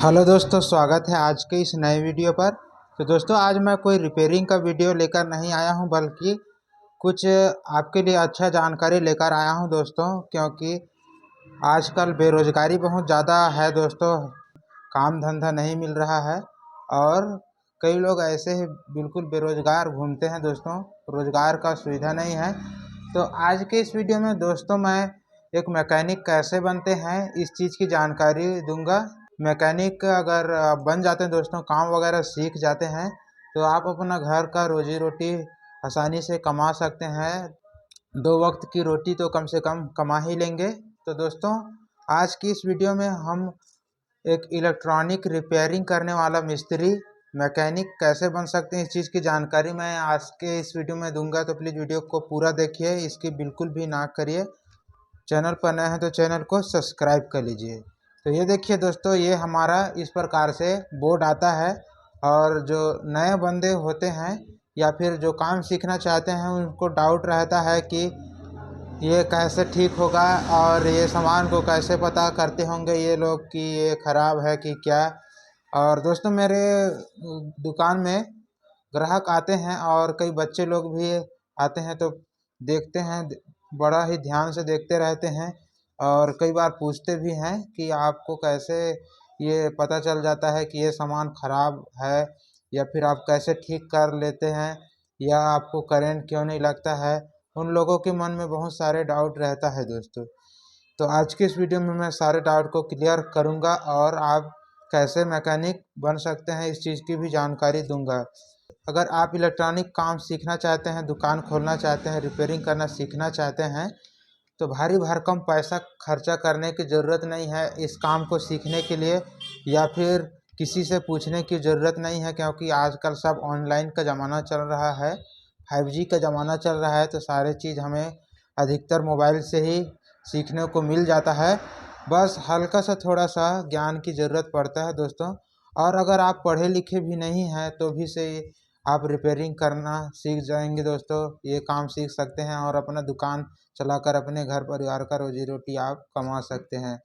Hello दोस्तों, स्वागत है आज के इस नए वीडियो पर। तो दोस्तों, आज मैं कोई रिपेयरिंग का वीडियो लेकर नहीं आया हूं, बल्कि कुछ आपके लिए अच्छा जानकारी लेकर आया हूं दोस्तों। क्योंकि आजकल बेरोज़गारी बहुत ज़्यादा है दोस्तों, काम धंधा नहीं मिल रहा है और कई लोग ऐसे ही बिल्कुल बेरोज़गार घूमते हैं दोस्तों, रोज़गार का सुविधा नहीं है। तो आज के इस वीडियो में दोस्तों मैं एक मैकेनिक कैसे बनते हैं इस चीज़ की जानकारी दूंगा। मैकेनिक अगर बन जाते हैं दोस्तों, काम वगैरह सीख जाते हैं, तो आप अपना घर का रोजी रोटी आसानी से कमा सकते हैं। दो वक्त की रोटी तो कम से कम कमा ही लेंगे। तो दोस्तों, आज की इस वीडियो में हम एक इलेक्ट्रॉनिक रिपेयरिंग करने वाला मिस्त्री मैकेनिक कैसे बन सकते हैं, इस चीज़ की जानकारी मैं आज के इस वीडियो में दूंगा। तो प्लीज़ वीडियो को पूरा देखिए, इसकी बिल्कुल भी ना करिए। चैनल पर नए हैं तो चैनल को सब्सक्राइब कर लीजिए। तो ये देखिए दोस्तों, ये हमारा इस प्रकार से बोर्ड आता है। और जो नए बंदे होते हैं या फिर जो काम सीखना चाहते हैं, उनको डाउट रहता है कि ये कैसे ठीक होगा और ये सामान को कैसे पता करते होंगे ये लोग कि ये ख़राब है कि क्या। और दोस्तों, मेरे दुकान में ग्राहक आते हैं और कई बच्चे लोग भी आते हैं, तो देखते हैं, बड़ा ही ध्यान से देखते रहते हैं और कई बार पूछते भी हैं कि आपको कैसे ये पता चल जाता है कि ये सामान ख़राब है, या फिर आप कैसे ठीक कर लेते हैं, या आपको करंट क्यों नहीं लगता है। उन लोगों के मन में बहुत सारे डाउट रहता है दोस्तों। तो आज के इस वीडियो में मैं सारे डाउट को क्लियर करूंगा और आप कैसे मैकेनिक बन सकते हैं इस चीज़ की भी जानकारी दूंगा। अगर आप इलेक्ट्रॉनिक काम सीखना चाहते हैं, दुकान खोलना चाहते हैं, रिपेयरिंग करना सीखना चाहते हैं, तो भारी भरकम पैसा खर्चा करने की ज़रूरत नहीं है इस काम को सीखने के लिए, या फिर किसी से पूछने की ज़रूरत नहीं है। क्योंकि आजकल सब ऑनलाइन का ज़माना चल रहा है, 5G का ज़माना चल रहा है, तो सारे चीज़ हमें अधिकतर मोबाइल से ही सीखने को मिल जाता है। बस हल्का सा थोड़ा सा ज्ञान की ज़रूरत पड़ता है दोस्तों। और अगर आप पढ़े लिखे भी नहीं हैं तो भी से आप रिपेयरिंग करना सीख जाएंगे दोस्तों, ये काम सीख सकते हैं और अपना दुकान चलाकर अपने घर परिवार का रोजी रोटी आप कमा सकते हैं।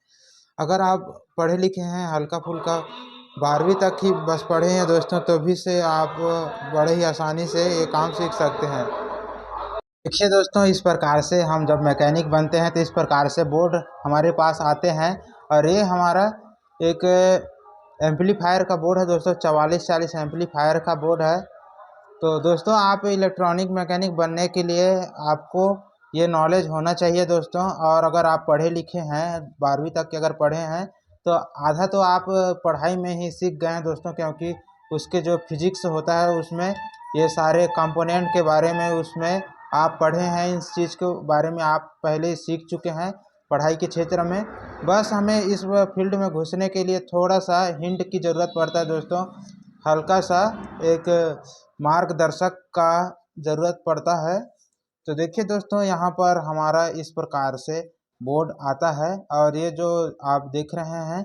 अगर आप पढ़े लिखे हैं, हल्का फुल्का 12वीं तक ही बस पढ़े हैं दोस्तों, तो भी से आप बड़े ही आसानी से ये काम सीख सकते हैं। देखिए दोस्तों, इस प्रकार से हम जब मैकेनिक बनते हैं तो इस प्रकार से बोर्ड हमारे पास आते हैं। और ये हमारा एक एम्पलीफायर का बोर्ड है दोस्तों, 4440 एम्पलीफायर का बोर्ड है। तो दोस्तों, आप इलेक्ट्रॉनिक मैकेनिक बनने के लिए आपको ये नॉलेज होना चाहिए दोस्तों। और अगर आप पढ़े लिखे हैं, 12वीं तक के अगर पढ़े हैं, तो आधा तो आप पढ़ाई में ही सीख गए हैं दोस्तों। क्योंकि उसके जो फिजिक्स होता है उसमें ये सारे कंपोनेंट के बारे में उसमें आप पढ़े हैं, इस चीज़ के बारे में आप पहले ही सीख चुके हैं पढ़ाई के क्षेत्र में। बस हमें इस फील्ड में घुसने के लिए थोड़ा सा हिंट की ज़रूरत पड़ता है दोस्तों, हल्का सा एक मार्गदर्शक का ज़रूरत पड़ता है। तो देखिए दोस्तों, यहाँ पर हमारा इस प्रकार से बोर्ड आता है। और ये जो आप देख रहे हैं,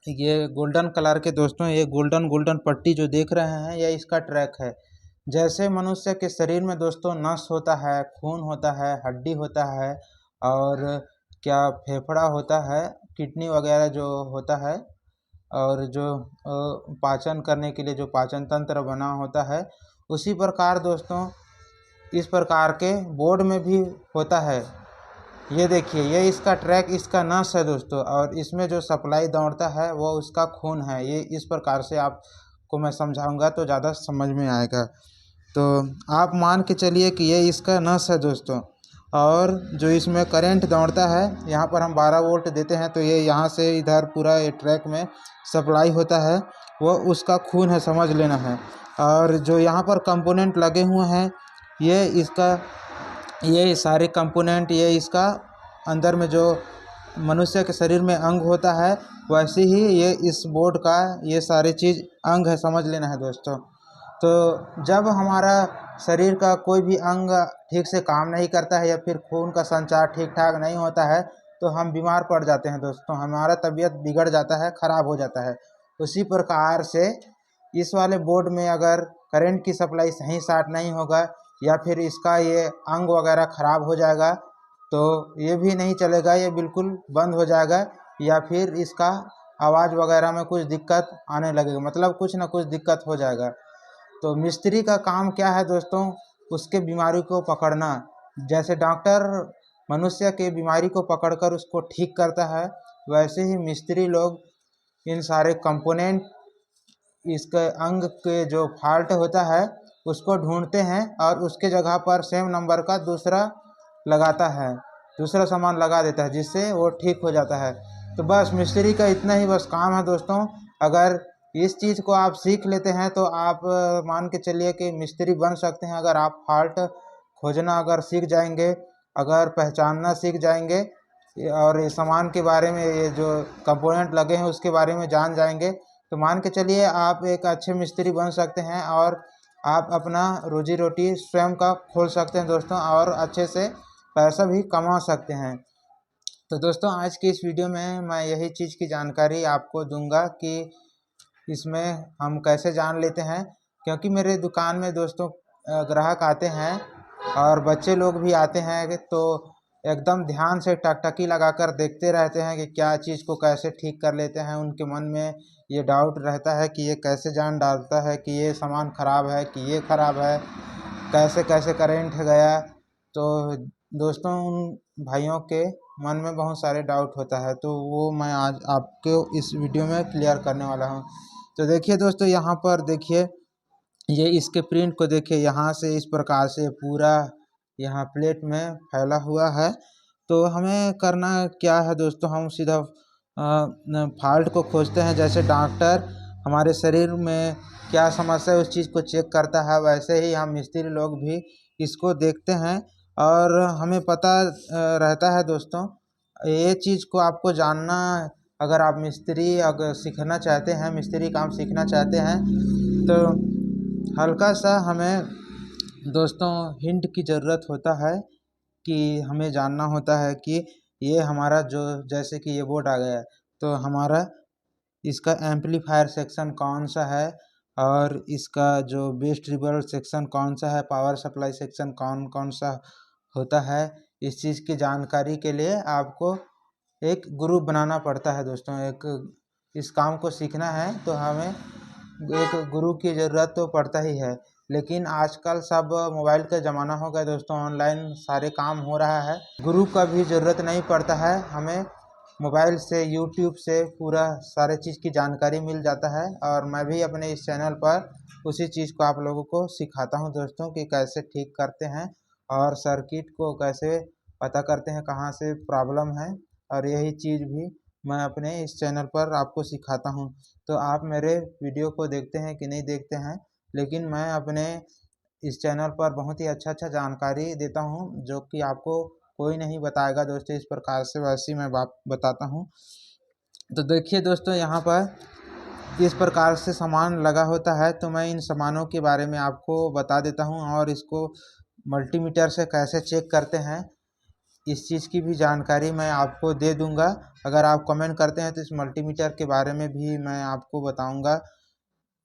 ये गोल्डन कलर के दोस्तों, ये गोल्डन गोल्डन पट्टी जो देख रहे हैं, ये इसका ट्रैक है। जैसे मनुष्य के शरीर में दोस्तों नस होता है, खून होता है, हड्डी होता है, और क्या फेफड़ा होता है, किडनी वगैरह जो होता है, और जो पाचन करने के लिए जो पाचन तंत्र बना होता है, उसी प्रकार दोस्तों इस प्रकार के बोर्ड में भी होता है। ये देखिए, ये इसका ट्रैक, इसका नस है दोस्तों, और इसमें जो सप्लाई दौड़ता है वो उसका खून है। ये इस प्रकार से आपको मैं समझाऊंगा तो ज़्यादा समझ में आएगा। तो आप मान के चलिए कि ये इसका नस है दोस्तों, और जो इसमें करंट दौड़ता है, यहाँ पर हम 12 वोल्ट देते हैं, तो ये यहाँ से इधर पूरा ये ट्रैक में सप्लाई होता है, वो उसका खून है, समझ लेना है। और जो यहाँ पर कंपोनेंट लगे हुए हैं, ये सारे कंपोनेंट, ये इसका अंदर में जो मनुष्य के शरीर में अंग होता है, वैसे ही ये इस बोर्ड का ये सारे चीज़ अंग है, समझ लेना है दोस्तों। तो जब हमारा शरीर का कोई भी अंग ठीक से काम नहीं करता है, या फिर खून का संचार ठीक ठाक नहीं होता है, तो हम बीमार पड़ जाते हैं दोस्तों, हमारा तबीयत बिगड़ जाता है, ख़राब हो जाता है। उसी प्रकार से इस वाले बोर्ड में अगर करंट की सप्लाई सही साट नहीं होगा, या फिर इसका ये अंग वगैरह ख़राब हो जाएगा, तो ये भी नहीं चलेगा, ये बिल्कुल बंद हो जाएगा। या फिर इसका आवाज़ वगैरह में कुछ दिक्कत आने लगेगा, मतलब कुछ ना कुछ दिक्कत हो जाएगा। तो मिस्त्री का काम क्या है दोस्तों, उसके बीमारी को पकड़ना। जैसे डॉक्टर मनुष्य के बीमारी को पकड़कर उसको ठीक करता है, वैसे ही मिस्त्री लोग इन सारे कंपोनेंट, इसके अंग के जो फॉल्ट होता है उसको ढूंढते हैं और उसके जगह पर सेम नंबर का दूसरा लगाता है, दूसरा सामान लगा देता है, जिससे वो ठीक हो जाता है। तो बस मिस्त्री का इतना ही बस काम है दोस्तों। अगर इस चीज़ को आप सीख लेते हैं तो आप मान के चलिए कि मिस्त्री बन सकते हैं। अगर आप फॉल्ट खोजना अगर सीख जाएंगे, अगर पहचानना सीख जाएंगे और ये सामान के बारे में, ये जो कंपोनेंट लगे हैं उसके बारे में जान जाएंगे, तो मान के चलिए आप एक अच्छे मिस्त्री बन सकते हैं और आप अपना रोजी रोटी स्वयं का खोल सकते हैं दोस्तों, और अच्छे से पैसा भी कमा सकते हैं। तो दोस्तों आज की इस वीडियो में मैं यही चीज़ की जानकारी आपको दूंगा कि इसमें हम कैसे जान लेते हैं, क्योंकि मेरे दुकान में दोस्तों ग्राहक आते हैं और बच्चे लोग भी आते हैं, तो एकदम ध्यान से टकटकी लगाकर देखते रहते हैं कि क्या चीज़ को कैसे ठीक कर लेते हैं। उनके मन में ये डाउट रहता है कि ये कैसे जान डालता है कि ये सामान ख़राब है कि ये ख़राब है, कैसे कैसे करेंट गया। तो दोस्तों उन भाइयों के मन में बहुत सारे डाउट होता है, तो वो मैं आज आपको इस वीडियो में क्लियर करने वाला हूँ। तो देखिए दोस्तों, यहाँ पर देखिए, ये इसके प्रिंट को देखिए, यहाँ से इस प्रकार से पूरा यहाँ प्लेट में फैला हुआ है। तो हमें करना क्या है दोस्तों, हम सीधा फॉल्ट को खोजते हैं। जैसे डॉक्टर हमारे शरीर में क्या समस्या है उस चीज़ को चेक करता है, वैसे ही हम मिस्त्री लोग भी इसको देखते हैं और हमें पता रहता है दोस्तों। ये चीज़ को आपको जानना, अगर आप मिस्त्री अगर सीखना चाहते हैं, मिस्त्री काम सीखना चाहते हैं, तो हल्का सा हमें दोस्तों हिंट की ज़रूरत होता है कि हमें जानना होता है कि ये हमारा जो, जैसे कि ये बोर्ड आ गया है, तो हमारा इसका एम्पलीफायर सेक्शन कौन सा है और इसका जो बेस ट्रिबल सेक्शन कौन सा है, पावर सप्लाई सेक्शन कौन कौन सा होता है। इस चीज़ की जानकारी के लिए आपको एक ग्रुप बनाना पड़ता है दोस्तों। एक इस काम को सीखना है तो हमें एक गुरु की ज़रूरत तो पड़ता ही है। लेकिन आजकल सब मोबाइल का ज़माना हो गया दोस्तों, ऑनलाइन सारे काम हो रहा है, गुरु का भी ज़रूरत नहीं पड़ता है। हमें मोबाइल से, यूट्यूब से पूरा सारे चीज़ की जानकारी मिल जाता है, और मैं भी अपने इस चैनल पर उसी चीज़ को आप लोगों को सिखाता हूं दोस्तों कि कैसे ठीक करते हैं और सर्किट को कैसे पता करते हैं कहां से प्रॉब्लम है। और यही चीज़ भी मैं अपने इस चैनल पर आपको सिखाता हूं। तो आप मेरे वीडियो को देखते हैं कि नहीं देखते हैं, लेकिन मैं अपने इस चैनल पर बहुत ही अच्छा अच्छा जानकारी देता हूं, जो कि आपको कोई नहीं बताएगा दोस्तों। इस प्रकार से वैसे ही मैं बताता हूं। तो देखिए दोस्तों, यहाँ पर इस प्रकार से सामान लगा होता है, तो मैं इन सामानों के बारे में आपको बता देता हूं, और इसको मल्टीमीटर से कैसे चेक करते हैं इस चीज़ की भी जानकारी मैं आपको दे दूंगा। अगर आप कमेंट करते हैं तो इस मल्टीमीटर के बारे में भी मैं आपको बताऊंगा,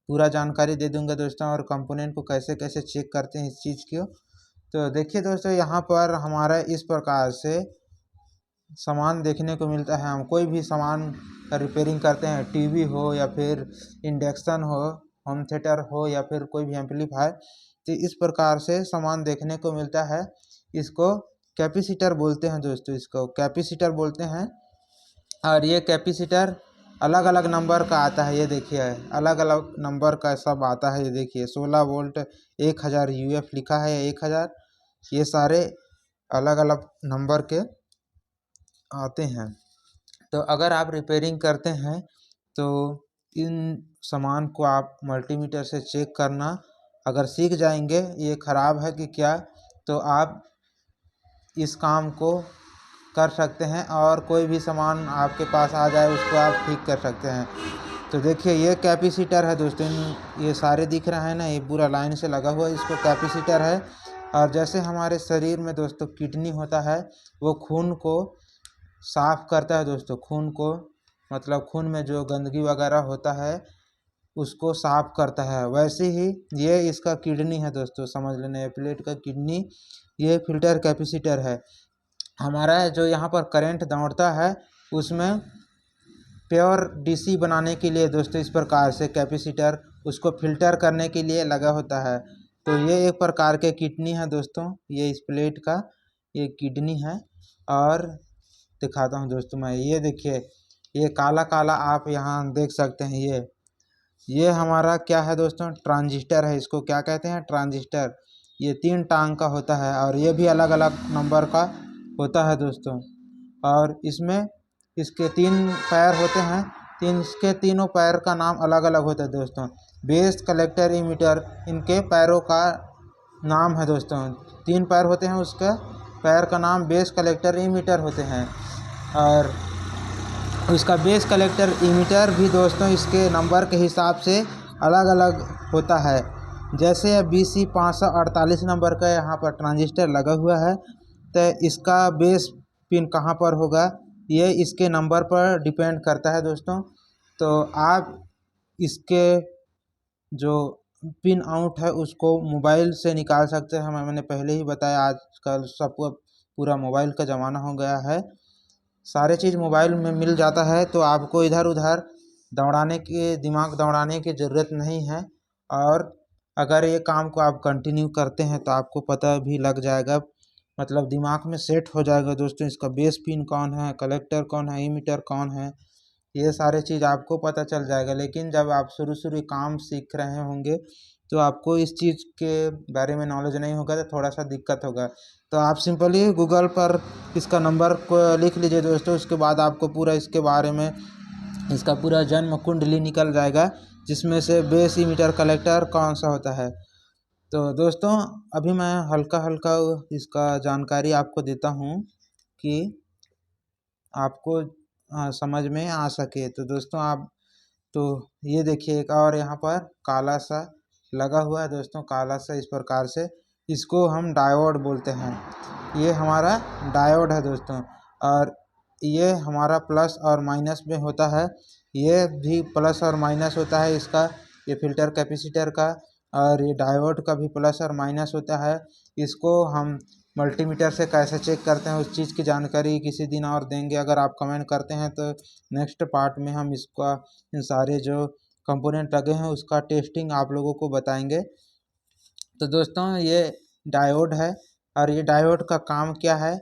पूरा जानकारी दे दूंगा दोस्तों, और कंपोनेंट को कैसे कैसे चेक करते हैं इस चीज़ को। तो देखिए दोस्तों, यहाँ पर हमारा इस प्रकार से सामान देखने को मिलता है। हम कोई भी सामान का रिपेयरिंग करते हैं, टीवी हो या फिर इंडक्शन हो, होम थिएटर हो या फिर कोई भी एम्पलीफायर, तो इस प्रकार से सामान देखने को मिलता है। इसको कैपेसिटर बोलते हैं दोस्तों, इसको कैपेसिटर बोलते हैं। और ये कैपेसिटर अलग अलग नंबर का आता है, ये देखिए अलग अलग नंबर का सब आता है। ये देखिए 16 वोल्ट 1000 यूएफ लिखा है, 1000, ये सारे अलग अलग नंबर के आते हैं। तो अगर आप रिपेयरिंग करते हैं तो इन सामान को आप मल्टीमीटर से चेक करना अगर सीख जाएंगे, ये ख़राब है कि क्या, तो आप इस काम को कर सकते हैं और कोई भी सामान आपके पास आ जाए उसको आप ठीक कर सकते हैं। तो देखिए ये कैपेसिटर है दोस्तों, ये सारे दिख रहा है ना, ये पूरा लाइन से लगा हुआ, इसको कैपेसिटर है। और जैसे हमारे शरीर में दोस्तों किडनी होता है, वो खून को साफ करता है दोस्तों, खून को, मतलब खून में जो गंदगी वगैरह होता है उसको साफ करता है, वैसे ही ये इसका किडनी है दोस्तों, समझ लेना, ये प्लेट का किडनी, ये फिल्टर कैपेसिटर है। हमारा जो यहाँ पर करंट दौड़ता है उसमें प्योर डीसी बनाने के लिए दोस्तों इस प्रकार से कैपेसिटर उसको फिल्टर करने के लिए लगा होता है। तो ये एक प्रकार के किडनी है दोस्तों, ये इस प्लेट का ये किडनी है। और दिखाता हूँ दोस्तों मैं, ये देखिए ये काला काला आप यहाँ देख सकते हैं, ये हमारा क्या है दोस्तों, ट्रांजिस्टर है। इसको क्या कहते हैं, ट्रांजिस्टर। ये 3 टांग का होता है और ये भी अलग अलग नंबर का होता है दोस्तों। और इसमें इसके 3 पैर होते हैं, इसके तीनों पैर का नाम अलग अलग होता है दोस्तों। बेस, कलेक्टर, इमीटर, इनके पैरों का नाम है दोस्तों। 3 पैर होते हैं, उसका पैर का नाम बेस, कलेक्टर, इमीटर होते हैं। और इसका बेस, कलेक्टर, इमीटर भी दोस्तों इसके नंबर के हिसाब से अलग अलग होता है। जैसे BC 548 नंबर का यहाँ पर ट्रांजिस्टर लगा हुआ है, तो इसका बेस पिन कहाँ पर होगा ये इसके नंबर पर डिपेंड करता है दोस्तों। तो आप इसके जो पिन आउट है उसको मोबाइल से निकाल सकते हैं। मैंने पहले ही बताया, आजकल सबको पूरा मोबाइल का ज़माना हो गया है, सारे चीज़ मोबाइल में मिल जाता है। तो आपको इधर उधर दिमाग दौड़ाने की ज़रूरत नहीं है। और अगर ये काम को आप कंटिन्यू करते हैं तो आपको पता भी लग जाएगा, मतलब दिमाग में सेट हो जाएगा दोस्तों, इसका बेस पिन कौन है, कलेक्टर कौन है, इमीटर कौन है, ये सारे चीज़ आपको पता चल जाएगा। लेकिन जब आप शुरू काम सीख रहे होंगे तो आपको इस चीज़ के बारे में नॉलेज नहीं होगा, तो थोड़ा सा दिक्कत होगा। तो आप सिंपली गूगल पर इसका नंबर को लिख लीजिए दोस्तों, उसके बाद आपको पूरा इसके बारे में इसका पूरा जन्म कुंडली निकल जाएगा, जिसमें से बेस, इमीटर, कलेक्टर कौन सा होता है। तो दोस्तों अभी मैं हल्का हल्का इसका जानकारी आपको देता हूँ कि आपको समझ में आ सके। तो दोस्तों आप तो ये देखिए एक और यहाँ पर काला सा लगा हुआ है दोस्तों, काला सा इस प्रकार से, इसको हम डायोड बोलते हैं। ये हमारा डायोड है दोस्तों। और ये हमारा प्लस और माइनस में होता है, ये भी प्लस और माइनस होता है इसका, ये फिल्टर कैपेसिटर का। और ये डायोड का भी प्लस और माइनस होता है। इसको हम मल्टीमीटर से कैसे चेक करते हैं उस चीज़ की जानकारी किसी दिन और देंगे। अगर आप कमेंट करते हैं तो नेक्स्ट पार्ट में हम इसका इन सारे जो कंपोनेंट लगे हैं उसका टेस्टिंग आप लोगों को बताएंगे। तो दोस्तों ये डायोड है और ये डायोड का काम क्या है,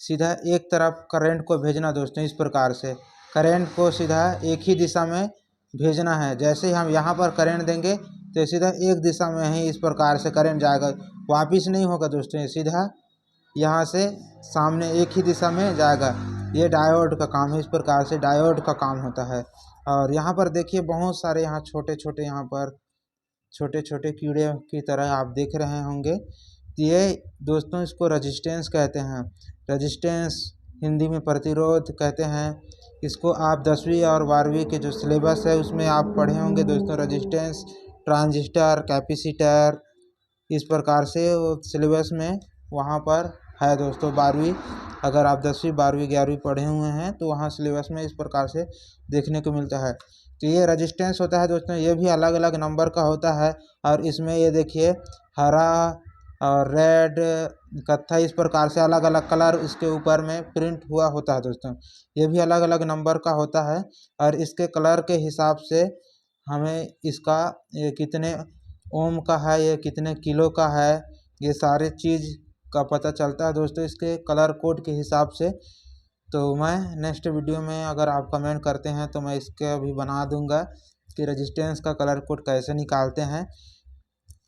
सीधा एक तरफ करंट को भेजना दोस्तों। इस प्रकार से करंट को सीधा एक ही दिशा में भेजना है। जैसे ही हम यहाँ पर करंट देंगे तो सीधा एक दिशा में ही इस प्रकार से करंट जाएगा, वापिस नहीं होगा दोस्तों, ये सीधा यहाँ से सामने एक ही दिशा में जाएगा। ये डायोड का काम है, इस प्रकार से डायोड का काम होता है। और यहाँ पर देखिए बहुत सारे यहाँ छोटे छोटे यहाँ पर छोटे छोटे कीड़े की तरह आप देख रहे होंगे। ये दोस्तों इसको रजिस्टेंस कहते हैं। रजिस्टेंस हिंदी में प्रतिरोध कहते हैं। इसको आप 10वीं और 12वीं के जो सिलेबस है उसमें आप पढ़े होंगे दोस्तों। रजिस्टेंस, ट्रांजिस्टर, कैपेसिटर, इस प्रकार से सिलेबस में वहाँ पर है दोस्तों। 12वीं अगर आप 10वीं 12वीं 11वीं पढ़े हुए हैं तो वहाँ सिलेबस में इस प्रकार से देखने को मिलता है। तो ये रजिस्टेंस होता है दोस्तों, ये भी अलग अलग नंबर का होता है। और इसमें ये देखिए हरा और रेड, कत्थई, इस प्रकार से अलग अलग कलर इसके ऊपर में प्रिंट हुआ होता है दोस्तों। ये भी अलग अलग नंबर का होता है और इसके कलर के हिसाब से हमें इसका ये कितने ओम का है, ये कितने किलो का है, ये सारे चीज़ का पता चलता है दोस्तों इसके कलर कोड के हिसाब से। तो मैं नेक्स्ट वीडियो में अगर आप कमेंट करते हैं तो मैं इसके अभी बना दूंगा कि रेजिस्टेंस का कलर कोड कैसे निकालते हैं।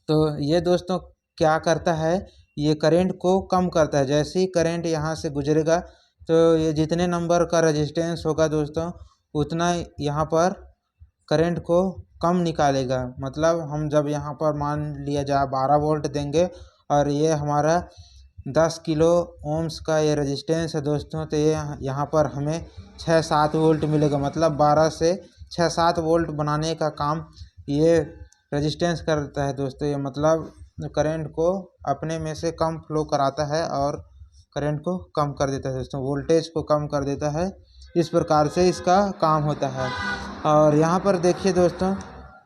तो ये दोस्तों क्या करता है, ये करंट को कम करता है। जैसे ही करंट यहाँ से गुजरेगा तो ये जितने नंबर का रेजिस्टेंस होगा दोस्तों उतना यहाँ पर करंट को कम निकालेगा। मतलब हम जब यहाँ पर मान लिया जाए 12 वोल्ट देंगे और ये हमारा 10 किलो ओम्स का ये रेजिस्टेंस है दोस्तों, तो ये यहाँ पर हमें 6-7 वोल्ट मिलेगा। मतलब 12 से 6-7 वोल्ट बनाने का काम ये रेजिस्टेंस करता है दोस्तों। ये मतलब करंट को अपने में से कम फ्लो कराता है और करंट को कम कर देता है दोस्तों, वोल्टेज को कम कर देता है। इस प्रकार से इसका काम होता है। और यहाँ पर देखिए दोस्तों,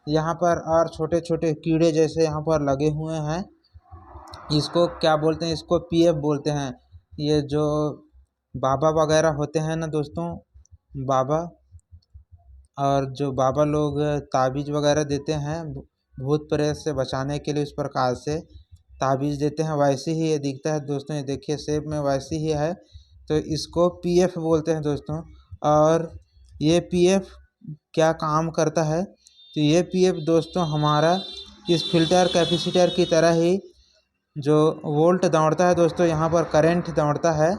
यहाँ पर और छोटे छोटे कीड़े जैसे यहाँ पर लगे हुए हैं, इसको क्या बोलते हैं, इसको पीएफ बोलते हैं। ये जो बाबा वगैरह होते हैं ना दोस्तों, बाबा और जो बाबा लोग ताबीज़ वगैरह देते हैं भूत प्रेत से बचाने के लिए, उस प्रकार से ताबीज़ देते हैं, वैसे ही ये दिखता है दोस्तों। ये देखिए शेप में वैसे ही है। तो इसको पीएफ बोलते हैं दोस्तों। और ये पीएफ क्या काम करता है, तो ये पीएफ दोस्तों हमारा इस फिल्टर कैपेसिटर की तरह ही जो वोल्ट दौड़ता है दोस्तों, यहाँ पर करंट दौड़ता है,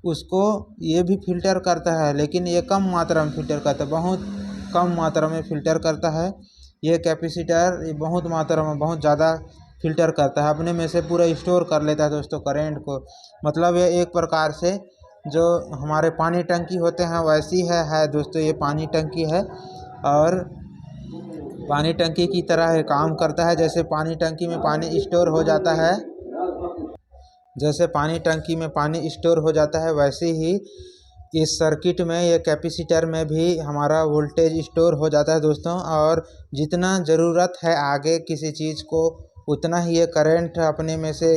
उसको ये भी फिल्टर करता है, लेकिन ये कम मात्रा में फिल्टर करता है, बहुत कम मात्रा में फिल्टर करता है। ये कैपेसिटर ये बहुत मात्रा में बहुत ज़्यादा फिल्टर करता है, अपने में से पूरा स्टोर कर लेता है दोस्तों करंट को। मतलब ये एक प्रकार से जो हमारे पानी टंकी होते हैं वैसी है दोस्तों। ये पानी टंकी है और पानी टंकी की तरह ये काम करता है। जैसे पानी टंकी में पानी स्टोर हो जाता है, जैसे पानी टंकी में पानी स्टोर हो जाता है, वैसे ही इस सर्किट में ये कैपेसिटर में भी हमारा वोल्टेज स्टोर हो जाता है दोस्तों। और जितना ज़रूरत है आगे किसी चीज़ को, उतना ही ये करंट अपने में से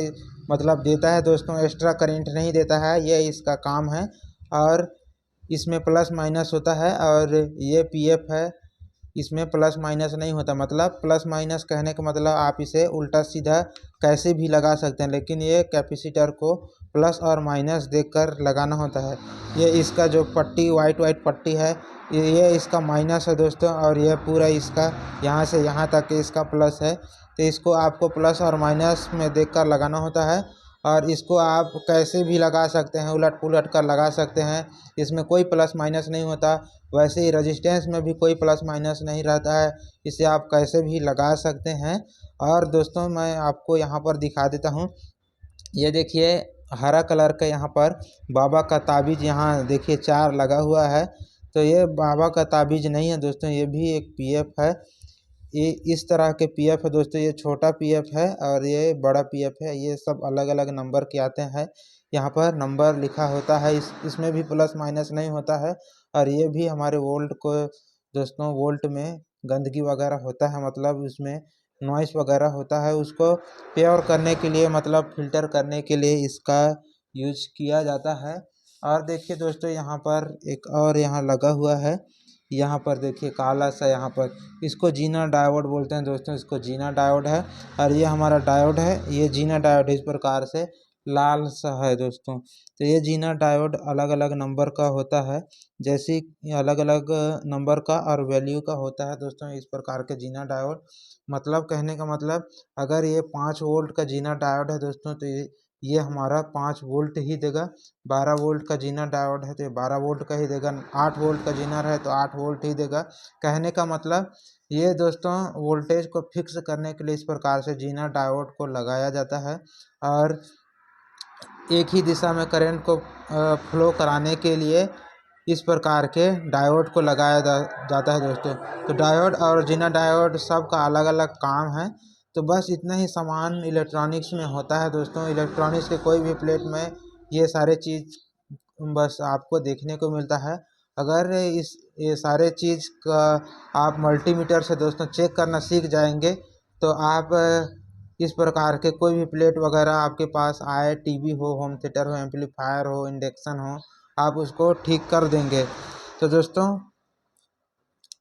मतलब देता है दोस्तों, एक्स्ट्रा करंट नहीं देता है। ये इसका काम है। और इसमें प्लस माइनस होता है। और ये पीएफ है, इसमें प्लस माइनस नहीं होता। मतलब प्लस माइनस कहने का मतलब आप इसे उल्टा सीधा कैसे भी लगा सकते हैं, लेकिन ये कैपेसिटर को प्लस और माइनस देखकर लगाना होता है। ये इसका जो पट्टी वाइट पट्टी है, ये इसका माइनस है दोस्तों। और ये पूरा इसका यहाँ से यहाँ तक इसका प्लस है। तो इसको आपको प्लस और माइनस में देखकर लगाना होता है। और इसको आप कैसे भी लगा सकते हैं, उलट पुलट कर लगा सकते हैं, इसमें कोई प्लस माइनस नहीं होता। वैसे ही रेजिस्टेंस में भी कोई प्लस माइनस नहीं रहता है, इसे आप कैसे भी लगा सकते हैं। और दोस्तों मैं आपको यहाँ पर दिखा देता हूँ। ये देखिए हरा कलर का यहाँ पर बाबा का ताबीज़ यहाँ देखिए 4 लगा हुआ है। तो ये बाबा का ताबीज़ नहीं है दोस्तों, ये भी एक पीएफ है। ये इस तरह के पीएफ है दोस्तों। ये छोटा पीएफ है और ये बड़ा पीएफ है। ये सब अलग अलग नंबर के आते हैं, यहाँ पर नंबर लिखा होता है। इसमें भी प्लस माइनस नहीं होता है। और ये भी हमारे वोल्ट को दोस्तों, वोल्ट में गंदगी वगैरह होता है, मतलब उसमें नॉइस वगैरह होता है, उसको प्योर करने के लिए मतलब फ़िल्टर करने के लिए इसका यूज किया जाता है। और देखिए दोस्तों यहाँ पर एक और यहाँ लगा हुआ है, यहाँ पर देखिए काला सा, यहाँ पर इसको जीना डायोड बोलते हैं दोस्तों। इसको जीना डायोड है। और ये हमारा डायोड है, ये जीना डायोड इस प्रकार से लाल सा है दोस्तों। तो ये जीना डायोड अलग अलग नंबर का होता है, जैसे अलग अलग नंबर का और वैल्यू का होता है दोस्तों। इस प्रकार के जीना डायोड, मतलब कहने का मतलब अगर ये 5 वोल्ट का जीना डायोड है दोस्तों, तो ये हमारा 5 वोल्ट ही देगा। 12 वोल्ट का जीना डायोड है तो ये 12 वोल्ट का ही देगा। 8 वोल्ट का जीनर है तो 8 वोल्ट ही देगा। कहने का मतलब ये दोस्तों वोल्टेज को फिक्स करने के लिए इस प्रकार से जीना डायोड को लगाया जाता है। और एक ही दिशा में करंट को फ्लो कराने के लिए इस प्रकार के डायोड को लगाया जाता है दोस्तों। तो डायोड और जीना डायोड सब का अलग अलग काम है। तो बस इतना ही सामान इलेक्ट्रॉनिक्स में होता है दोस्तों। इलेक्ट्रॉनिक्स के कोई भी प्लेट में ये सारे चीज़ बस आपको देखने को मिलता है। अगर ये सारे चीज़ का आप मल्टीमीटर से दोस्तों चेक करना सीख जाएंगे, तो आप इस प्रकार के कोई भी प्लेट वगैरह आपके पास आए, टीवी हो, होम थिएटर हो, एम्पलीफायर हो, इंडक्शन हो, आप उसको ठीक कर देंगे। तो दोस्तों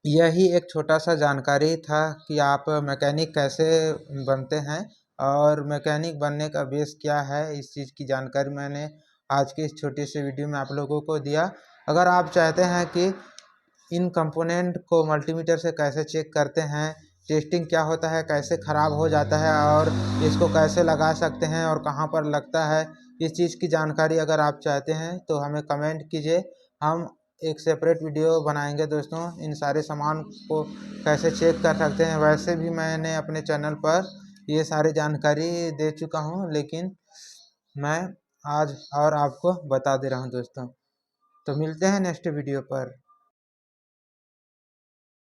यही एक छोटा सा जानकारी था कि आप मैकेनिक कैसे बनते हैं और मैकेनिक बनने का बेस क्या है। इस चीज़ की जानकारी मैंने आज के इस छोटे से वीडियो में आप लोगों को दिया। अगर आप चाहते हैं कि इन कंपोनेंट को मल्टीमीटर से कैसे चेक करते हैं, टेस्टिंग क्या होता है, कैसे ख़राब हो जाता है और इसको कैसे लगा सकते हैं और कहाँ पर लगता है, इस चीज़ की जानकारी अगर आप चाहते हैं तो हमें कमेंट कीजिए। हम एक सेपरेट वीडियो बनाएंगे दोस्तों। इन सारे सामान को कैसे चेक कर सकते हैं, वैसे भी मैंने अपने चैनल पर ये सारी जानकारी दे चुका हूँ, लेकिन मैं आज और आपको बता दे रहा हूँ दोस्तों। तो मिलते हैं नेक्स्ट वीडियो पर।